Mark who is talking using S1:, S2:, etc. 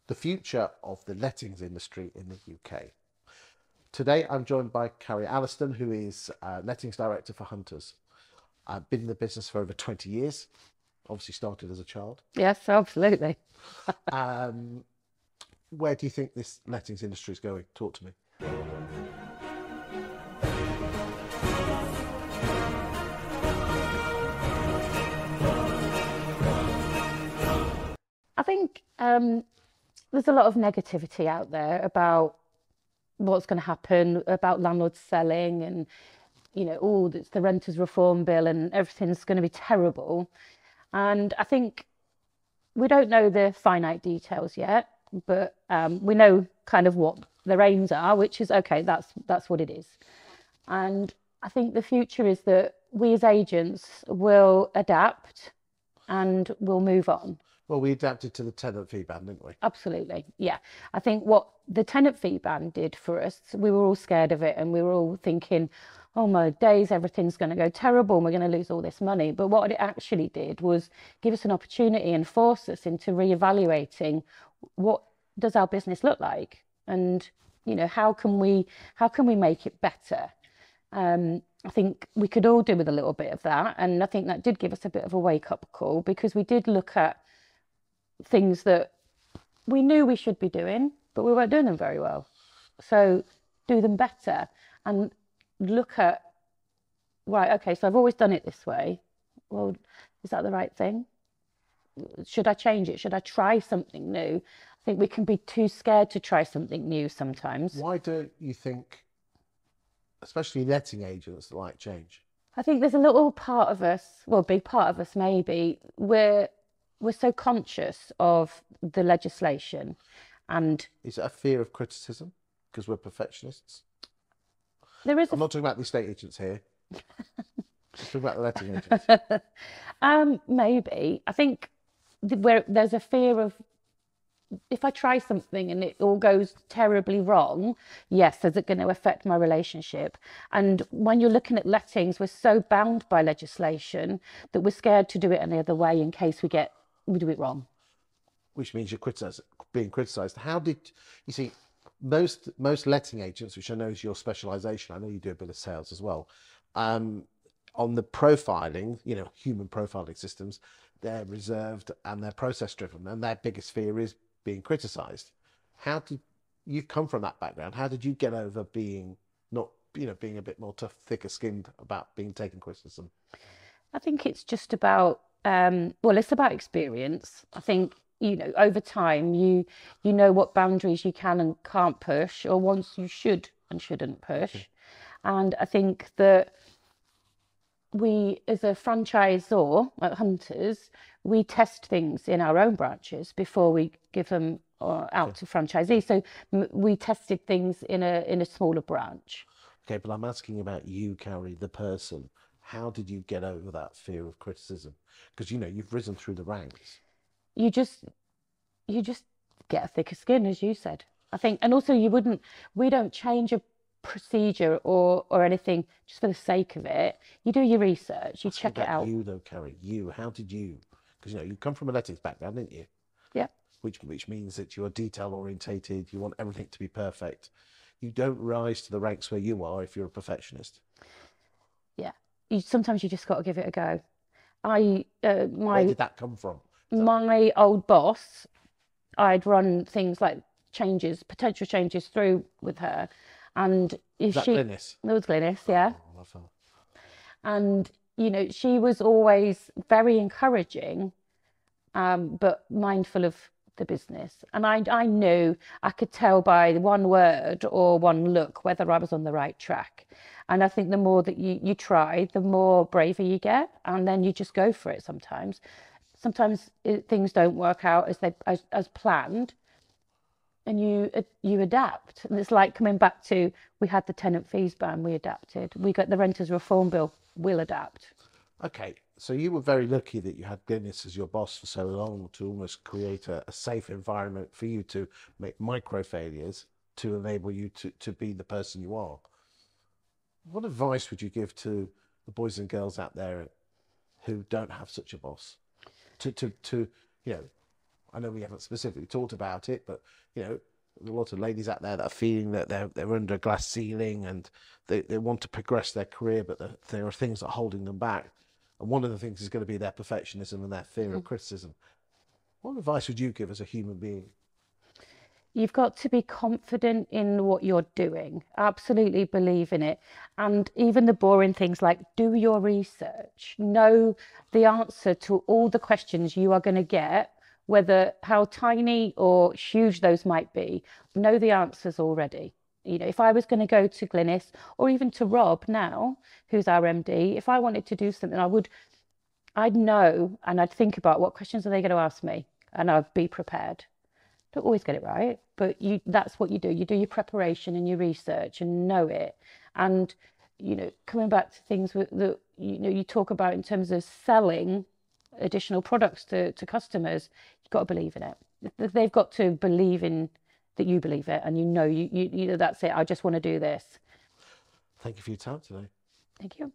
S1: the future of the lettings industry in the UK. Today, I'm joined by Carrie Allison, who is lettings director for Hunters. I've been in the business for over 20 years, obviously started as a child.
S2: Yes, absolutely.
S1: Um, where do you think this lettings industry is going? Talk to me.
S2: I think there's a lot of negativity out there about what's going to happen, about landlords selling, and it's the renters reform bill, and everything's going to be terrible. And I think we don't know the finite details yet, but we know kind of what their aims are, which is okay. That's what it is. And I think the future is that we as agents will adapt and we'll move on.
S1: Well, we adapted to the tenant fee ban, didn't we?
S2: Absolutely. Yeah. I think what the tenant fee ban did for us, we were all scared of it and we were all thinking, oh my days, everything's going to go terrible and we're going to lose all this money. But what it actually did was give us an opportunity and force us into reevaluating what does our business look like, and how can we make it better. I think we could all do with a little bit of that, and I think that did give us a bit of a wake up call, because we did look at things that we knew we should be doing, but we weren't doing them very well. So do them better and look at, right, okay, so I've always done it this way. Well, is that the right thing? Should I change it? Should I try something new? I think we can be too scared to try something new sometimes.
S1: Why don't you think, especially letting agents, like change?
S2: I think there's a little part of us, well, a big part of us maybe, we're so conscious of the legislation, and
S1: Is it a fear of criticism because we're perfectionists?
S2: there is
S1: I'm
S2: a
S1: not talking about the estate agents here. I'm talking about the letting agents.
S2: maybe. I think where there's a fear of, if I try something and it all goes terribly wrong, yes, is it going to affect my relationship? And when you're looking at lettings, we're so bound by legislation that we're scared to do it any other way in case we do it wrong.
S1: Which means being criticised. How did you see most letting agents, which I know is your specialisation? I know you do a bit of sales as well. On the profiling, human profiling systems, they're reserved and they're process driven, and their biggest fear is being criticised. How did you come from that background? How did you get over being not, being a bit more tough, thicker skinned about being taken criticism?
S2: I think it's just about well, it's about experience. I think, over time you know what boundaries you can and can't push, or once you should and shouldn't push. And I think that we, as a franchisor at Hunters, we test things in our own branches before we give them out to franchisees. So we tested things in a smaller branch.
S1: Okay, but I'm asking about you, Carrie, the person. How did you get over that fear of criticism? Because you've risen through the ranks.
S2: You just you just get a thicker skin, as you said. I think, and also we don't change a procedure or anything just for the sake of it. You do your research, you
S1: Asking
S2: check it
S1: about
S2: out.
S1: you though, Carrie. You, how did you? Because you come from a lettings background, didn't you?
S2: Yeah,
S1: Which means that you're detail orientated. You want everything to be perfect. You don't rise to the ranks where you are if you're a perfectionist.
S2: yeah. Sometimes you just got to give it a go. I
S1: Where
S2: my
S1: did that come from? Is that
S2: my old boss, I'd run things like potential changes through with her, and
S1: is
S2: if
S1: that
S2: she,
S1: Glynis?
S2: there was Glynis,
S1: Oh,
S2: yeah,
S1: I love her.
S2: and she was always very encouraging, but mindful of the business. And I knew, I could tell by one word or one look whether I was on the right track. And I think the more that you try, the more braver you get, and then you just go for it sometimes. Sometimes things don't work out as planned, and you adapt. And it's like coming back to, we had the tenant fees ban, we adapted. We got the renters reform bill, we'll adapt.
S1: Okay, so you were very lucky that you had Glynis as your boss for so long to almost create a safe environment for you to make micro failures to enable you to be the person you are. What advice would you give to the boys and girls out there who don't have such a boss? To you know, I know we haven't specifically talked about it, but you know, there's a lot of ladies out there that are feeling that they're under a glass ceiling and they want to progress their career, but there are things that are holding them back. And one of the things is going to be their perfectionism and their fear of criticism. What advice would you give as a human being?
S2: You've got to be confident in what you're doing, absolutely believe in it. And even the boring things like do your research, know the answer to all the questions you are going to get, whether how tiny or huge those might be, know the answers already. You know, if I was going to go to Glynis or even to Rob now, who's our MD, if I wanted to do something, I'd know and I'd think about what questions are they going to ask me and I'd be prepared. Don't always get it right, but that's what you do. You do your preparation and your research and know it. And, you know, coming back to things that, you know, you talk about in terms of selling additional products to customers, you've got to believe in it. They've got to believe in that you believe it and you know, that's it. I just want to do this.
S1: Thank you for your time today.
S2: Thank you.